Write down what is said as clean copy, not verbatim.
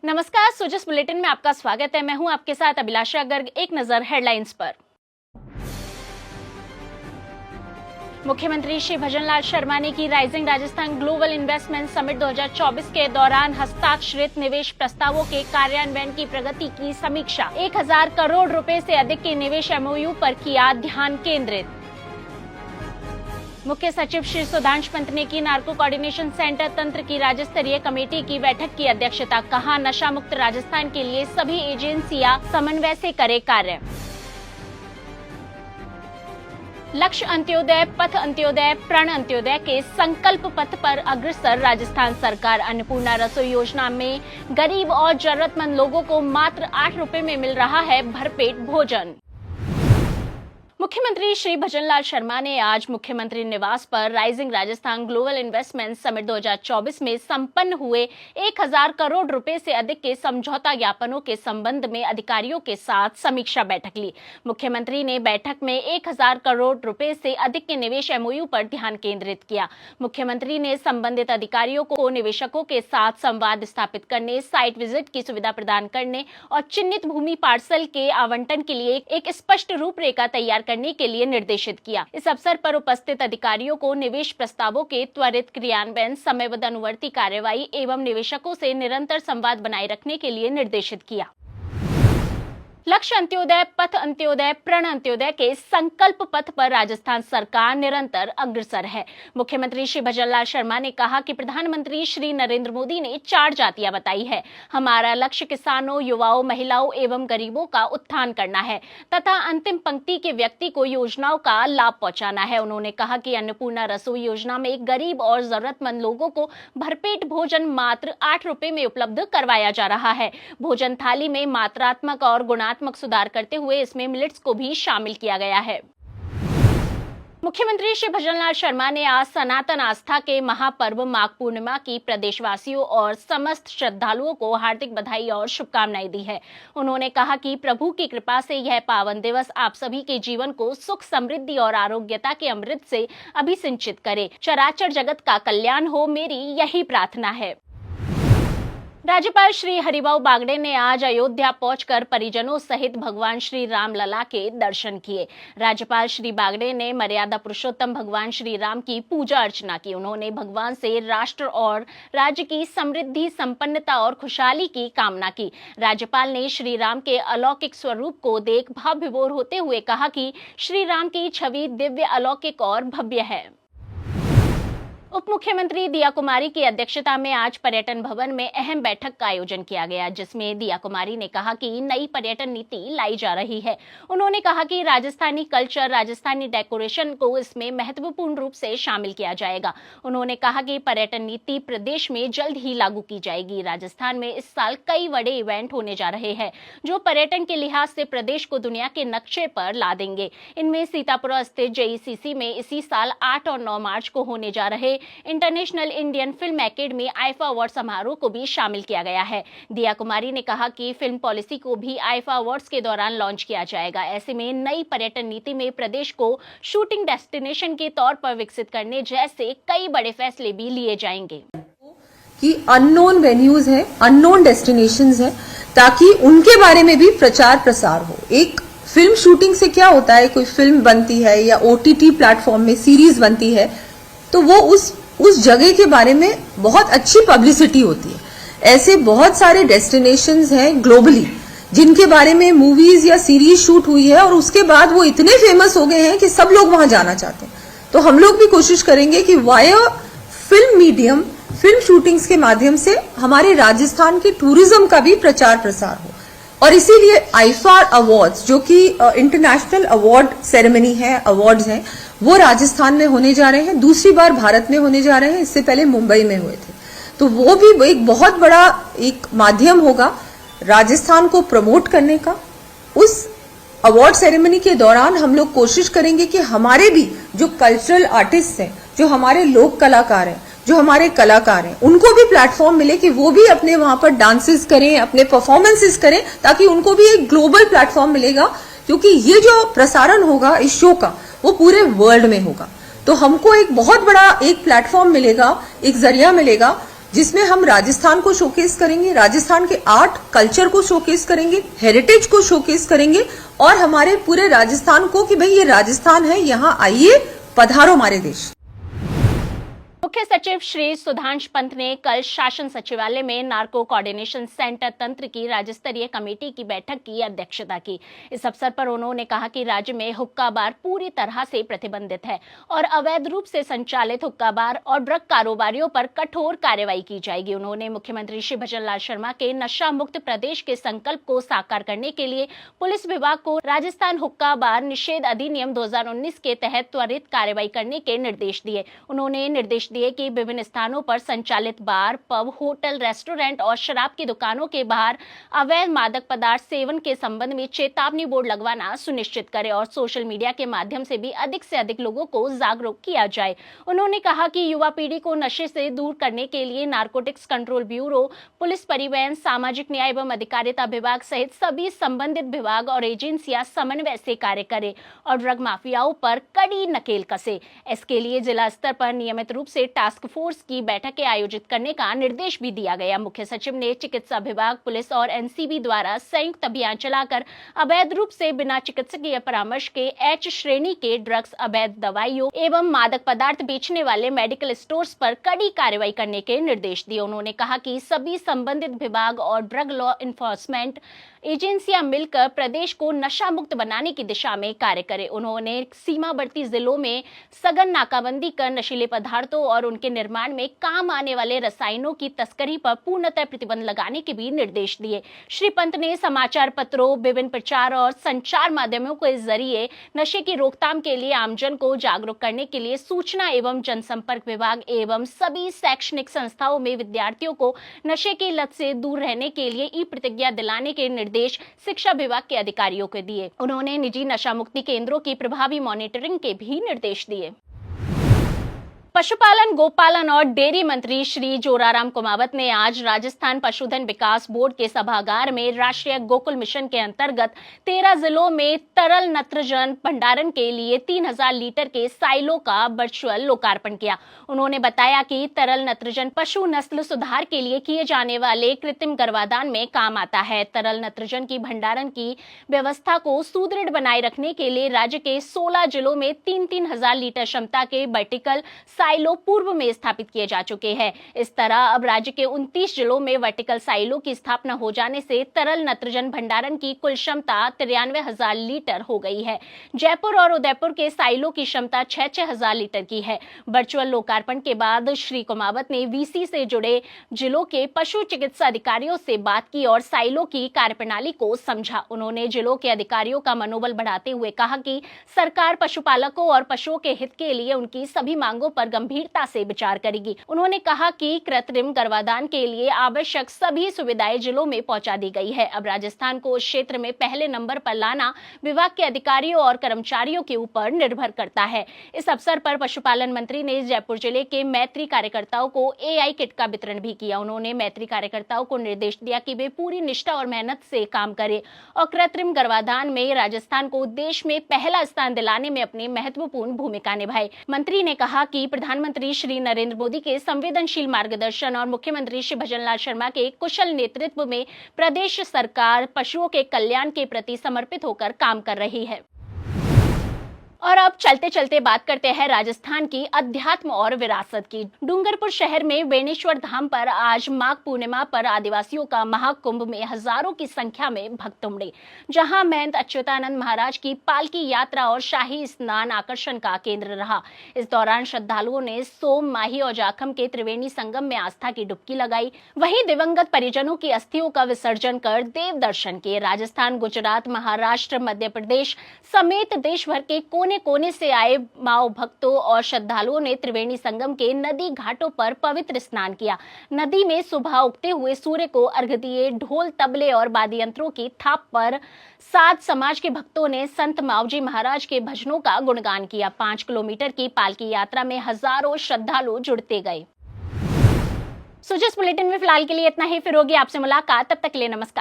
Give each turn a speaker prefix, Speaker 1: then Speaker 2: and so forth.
Speaker 1: नमस्कार, सोजस बुलेटिन में आपका स्वागत है। मैं हूं आपके साथ अभिलाषा गर्ग। एक नजर हेडलाइंस पर। मुख्यमंत्री श्री भजनलाल शर्मा ने की rising Rajasthan global investment summit 2024 के दौरान हस्ताक्षरित निवेश प्रस्तावों के कार्यान्वयन की प्रगति की समीक्षा। 1000 करोड़ रुपए से अधिक के निवेश एमओयू पर किया ध्यान केंद्रित। मुख्य सचिव श्री सुधांश पंत ने की नार्को कोऑर्डिनेशन सेंटर तंत्र की राज्य स्तरीय कमेटी की बैठक की अध्यक्षता। कहा, नशा मुक्त राजस्थान के लिए सभी एजेंसियां समन्वय से करे कार्य। लक्ष्य अंत्योदय, पथ अंत्योदय, प्रण अंत्योदय के संकल्प पथ पर अग्रसर राजस्थान सरकार। अन्नपूर्णा रसोई योजना में गरीब और जरूरतमंद लोगों को मात्र 8 रुपए में मिल रहा है भरपेट भोजन। मुख्यमंत्री श्री भजनलाल शर्मा ने आज मुख्यमंत्री निवास पर rising Rajasthan global investment summit 2024 में संपन्न हुए 1000 करोड़ रुपए से अधिक के समझौता ज्ञापनों के संबंध में अधिकारियों के साथ समीक्षा बैठक ली। मुख्यमंत्री ने बैठक में 1000 करोड़ रुपए से अधिक के निवेश एमओयू पर ध्यान केंद्रित किया। मुख्यमंत्री ने संबंधित अधिकारियों को निवेशकों के साथ संवाद स्थापित करने, साइट विजिट की सुविधा प्रदान करने और चिन्हित भूमि पार्सल के आवंटन के लिए एक स्पष्ट रूपरेखा तैयार करने के लिए निर्देशित किया। इस अवसर पर उपस्थित अधिकारियों को निवेश प्रस्तावों के त्वरित क्रियान्वयन, समयबद्ध अनुवर्ती कार्यवाही एवं निवेशकों से निरंतर संवाद बनाए रखने के लिए निर्देशित किया। लक्ष्य अंत्योदय, पथ अंत्योदय, प्रण अंत्योदय के संकल्प पथ पर राजस्थान सरकार निरंतर अग्रसर है। मुख्यमंत्री श्री भजनलाल शर्मा ने कहा कि प्रधानमंत्री श्री नरेंद्र मोदी ने 4 जातियां बताई है। हमारा लक्ष्य किसानों, युवाओं, महिलाओं एवं गरीबों का उत्थान करना है तथा अंतिम पंक्ति के व्यक्ति को योजनाओं का लाभ पहुंचाना है। उन्होंने कहा कि अन्नपूर्णा रसोई योजना में गरीब और जरूरतमंद लोगों को भरपेट भोजन मात्र 8 रुपए में उपलब्ध करवाया जा रहा है। भोजन थाली में मात्रात्मक और गुणात्मक सुधार करते हुए इसमें मिलेट्स को भी शामिल किया गया है। मुख्यमंत्री श्री भजनलाल शर्मा ने आज सनातन आस्था के महापर्व माघ पूर्णिमा की प्रदेशवासियों और समस्त श्रद्धालुओं को हार्दिक बधाई और शुभकामनाएं दी है। उन्होंने कहा कि प्रभु की कृपा से यह पावन दिवस आप सभी के जीवन को सुख, समृद्धि और आरोग्यता के अमृत से अभिसिंचित करे। चराचर जगत का कल्याण हो, मेरी यही प्रार्थना है। राज्यपाल श्री हरिभाऊ बागड़े ने आज अयोध्या पहुंचकर परिजनों सहित भगवान श्री राम लला के दर्शन किए। राज्यपाल श्री बागड़े ने मर्यादा पुरुषोत्तम भगवान श्री राम की पूजा अर्चना की। उन्होंने भगवान से राष्ट्र और राज्य की समृद्धि, संपन्नता और खुशहाली की कामना की। राज्यपाल ने श्री राम के अलौकिक स्वरूप को देख भाव विभोर होते हुए कहा कि श्री राम की छवि दिव्य, अलौकिक और भव्य है। उप मुख्यमंत्री दिया कुमारी की अध्यक्षता में आज पर्यटन भवन में अहम बैठक का आयोजन किया गया, जिसमें दिया कुमारी ने कहा कि नई पर्यटन नीति लाई जा रही है। उन्होंने कहा कि राजस्थानी कल्चर, राजस्थानी डेकोरेशन को इसमें महत्वपूर्ण रूप से शामिल किया जाएगा। उन्होंने कहा कि पर्यटन नीति प्रदेश में जल्द ही लागू की जाएगी। राजस्थान में इस साल कई बड़े इवेंट होने जा रहे हैं जो पर्यटन के लिहाज से प्रदेश को दुनिया के नक्शे पर ला देंगे। इनमें सीतापुर स्थित जेईसीसी में इसी साल 8 और 9 मार्च को होने जा रहे international Indian film academy IIFA award समारोह को भी शामिल किया गया है। दिया कुमारी ने कहा कि फिल्म पॉलिसी को भी आईफा अवार्ड्स के दौरान लॉन्च किया जाएगा। ऐसे में नई पर्यटन नीति में प्रदेश को शूटिंग डेस्टिनेशन के तौर पर विकसित करने जैसे कई बड़े फैसले भी लिए जाएंगे।
Speaker 2: कि अननोन वेन्यूज हैं, अननोन डेस्टिनेशंस हैं, ताकि उनके बारे में भी प्रचार प्रसार हो। एक फिल्म शूटिंग से क्या होता है, कोई फिल्म बनती है या ओटीटी प्लेटफॉर्म में सीरीज बनती है तो वो उस जगह के बारे में बहुत अच्छी पब्लिसिटी होती है। ऐसे बहुत सारे डेस्टिनेशंस हैं ग्लोबली जिनके बारे में मूवीज या सीरीज शूट हुई है और उसके बाद वो इतने फेमस हो गए हैं कि सब लोग वहां जाना चाहते हैं। तो हम लोग भी कोशिश करेंगे कि via film medium, film shootings के माध्यम से हमारे राजस्थान के टूरिज्म का भी प्रचार प्रसार हो। और इसीलिए आईफा अवार्ड्स, जो कि इंटरनेशनल अवार्ड सेरेमनी है, अवार्ड्स हैं, वो राजस्थान में होने जा रहे हैं। दूसरी बार भारत में होने जा रहे हैं, इससे पहले मुंबई में हुए थे। तो वो भी एक बहुत बड़ा एक माध्यम होगा राजस्थान को प्रमोट करने का। उस अवार्ड सेरेमनी के दौरान हम लोग कोशिश करेंगे कि हमारे भी जो कल्चरल आर्टिस्ट हैं, जो हमारे लोक कलाकार हैं, जो हमारे कलाकार हैं, उनको भी प्लेटफॉर्म मिले कि वो भी अपने वहां पर डांसेस करें, अपने परफॉर्मेंसेस करें, ताकि उनको भी एक ग्लोबल प्लेटफॉर्म मिलेगा। क्योंकि ये जो प्रसारण होगा इस शो का, वो पूरे वर्ल्ड में होगा। तो हमको एक बहुत बड़ा एक प्लेटफॉर्म मिलेगा, एक जरिया मिलेगा जिसमें हम राजस्थान को शोकेस करेंगे, राजस्थान के आर्ट कल्चर को शोकेस करेंगे, हेरिटेज को शोकेस करेंगे और हमारे पूरे राजस्थान को कि भाई ये राजस्थान है, यहां आइए, पधारो हमारे देश।
Speaker 1: मुख्य सचिव श्री सुधांशु पंत ने कल शासन सचिवालय में नार्को कोऑर्डिनेशन सेंटर तंत्र की राज्य स्तरीय कमेटी की बैठक की अध्यक्षता की। इस अवसर पर उन्होंने कहा कि राज्य में हुक्का बार पूरी तरह से प्रतिबंधित है और अवैध रूप से संचालित हुक्का बार और ड्रग कारोबारियों पर कठोर कार्रवाई की जाएगी। उन्होंने मुख्यमंत्री श्री भजनलाल शर्मा के नशा मुक्त प्रदेश के संकल्प को साकार करने के लिए पुलिस विभाग को राजस्थान हुक्का बार निषेध अधिनियम 2019 के तहत त्वरित कार्रवाई करने के निर्देश दिए। उन्होंने निर्देश दिए कि विभिन्न स्थानों पर संचालित बार, पब, होटल, रेस्टोरेंट और शराब की दुकानों के बाहर अवैध मादक पदार्थ सेवन के संबंध में चेतावनी बोर्ड लगवाना सुनिश्चित करें और सोशल मीडिया के माध्यम से भी अधिक से अधिक लोगों को जागरूक किया जाए। उन्होंने कहा कि युवा पीढ़ी को नशे से दूर करने के लिए नारकोटिक्स कंट्रोल ब्यूरो, पुलिस, परिवहन, सामाजिक न्याय एवं अधिकारिता विभाग सहित सभी संबंधित विभाग और एजेंसियां समन्वय से कार्य करें और ड्रग माफियाओं पर कड़ी नकेल कसे। इसके लिए जिला स्तर पर नियमित रूप से टास्क फोर्स की बैठकें आयोजित करने का निर्देश भी दिया गया। मुख्य सचिव ने चिकित्सा विभाग, पुलिस और एनसीबी द्वारा संयुक्त अभियान चलाकर अवैध रूप से बिना चिकित्सकीय परामर्श के एच श्रेणी के ड्रग्स, अवैध दवाइयों एवं मादक पदार्थ बेचने वाले मेडिकल स्टोर्स पर कड़ी कार्रवाई करने के निर्देश दिए। उन्होंने कहा कि सभी संबंधित विभाग और ड्रग लॉ इन्फोर्समेंट एजेंसियां मिलकर प्रदेश को नशा मुक्त बनाने की दिशा में कार्य करें। उन्होंने सीमावर्ती जिलों में सघन नाकाबंदी कर नशीले पदार्थों और उनके निर्माण में काम आने वाले रसायनों की तस्करी पर पूर्णतः प्रतिबंध लगाने के भी निर्देश दिए। श्री पंत ने समाचार पत्रों, विभिन्न प्रचार और संचार माध्यमों के जरिए नशे की रोकथाम के लिए आमजन को जागरूक करने के लिए सूचना एवं जनसंपर्क विभाग एवं सभी शैक्षणिक संस्थाओं में विद्यार्थियों को नशे की लत से दूर रहने के लिए ई प्रतिज्ञा दिलाने के निर्देश शिक्षा विभाग के अधिकारियों को दिए। उन्होंने निजी नशा मुक्ति केंद्रों की प्रभावी मॉनिटरिंग के भी निर्देश दिए। पशुपालन, गोपालन और डेयरी मंत्री श्री जोराराम कुमावत ने आज राजस्थान पशुधन विकास बोर्ड के सभागार में राष्ट्रीय गोकुल मिशन के अंतर्गत 13 जिलों में तरल नत्रजन भंडारण के लिए 3000 लीटर के साइलो का वर्चुअल लोकार्पण किया। उन्होंने बताया कि तरल नत्रजन पशु नस्ल सुधार के लिए किए जाने वाले कृत्रिम गर्भाधान में काम आता है। तरल नत्रजन की भंडारण की व्यवस्था को सुदृढ़ बनाए रखने के लिए राज्य के 16 जिलों में 3-3000 लीटर क्षमता के वर्टिकल साइलो पूर्व में स्थापित किए जा चुके हैं। इस तरह अब राज्य के 29 जिलों में वर्टिकल साइलो की स्थापना हो जाने से तरल नत्रजन भंडारण की कुल क्षमता 93,000 लीटर हो गई है। जयपुर और उदयपुर के साइलो की क्षमता 6,000 लीटर की है। वर्चुअल लोकार्पण के बाद श्री कुमावत ने वीसी से जुड़े जिलों के पशु चिकित्सा अधिकारियों से बात की और साइलो की कार्यप्रणाली को समझा। उन्होंने जिलों के अधिकारियों का मनोबल बढ़ाते हुए कहा कि सरकार पशुपालकों और पशुओं के हित के लिए उनकी सभी मांगों पर गंभीरता से विचार करेगी। उन्होंने कहा कि कृत्रिम गर्भाधान के लिए आवश्यक सभी सुविधाएं जिलों में पहुंचा दी गई है। अब राजस्थान को इस क्षेत्र में पहले नंबर पर लाना विभाग के अधिकारियों और कर्मचारियों के ऊपर निर्भर करता है। इस अवसर पर पशुपालन मंत्री ने जयपुर जिले के मैत्री कार्यकर्ताओं को एआई किट का वितरण भी किया। उन्होंने मैत्री कार्यकर्ताओं को निर्देश दिया कि वे पूरी निष्ठा और मेहनत से काम करें और कृत्रिम गर्भाधान में राजस्थान को देश में पहला स्थान दिलाने में अपनी महत्वपूर्ण भूमिका निभाए। मंत्री ने कहा कि प्रधानमंत्री श्री नरेंद्र मोदी के संवेदनशील मार्गदर्शन और मुख्यमंत्री श्री भजनलाल शर्मा के कुशल नेतृत्व में प्रदेश सरकार पशुओं के कल्याण के प्रति समर्पित होकर काम कर रही है। और अब चलते चलते बात करते हैं राजस्थान की अध्यात्म और विरासत की। डूंगरपुर शहर में बेणेश्वर धाम पर आज माघ पूर्णिमा पर आदिवासियों का महाकुंभ में हजारों की संख्या में भक्त उमड़े, जहां महंत अच्युतानंद महाराज की पालकी यात्रा और शाही स्नान आकर्षण का केंद्र रहा। इस दौरान श्रद्धालुओं ने सोम, माही और जाखम के त्रिवेणी संगम में आस्था की डुबकी लगाई। वहीं दिवंगत परिजनों की अस्थियों का विसर्जन कर देव दर्शन किए। राजस्थान, गुजरात, महाराष्ट्र, मध्य प्रदेश समेत देश भर के कोने से आए माओ भक्तों और श्रद्धालुओं ने त्रिवेणी संगम के नदी घाटों पर पवित्र स्नान किया। नदी में सुबह उगते हुए सूर्य को अर्घ्य दिए। ढोल, तबले और वाद्य यंत्रों की थाप पर सात समाज के भक्तों ने संत मावजी महाराज के भजनों का गुणगान किया। 5 किलोमीटर की पालकी यात्रा में हजारों श्रद्धालु जुड़ते गए। सुजस बुलेटिन में फिलहाल के लिए इतना ही। फिर होगी आपसे मुलाकात, तब तक के लिए नमस्कार।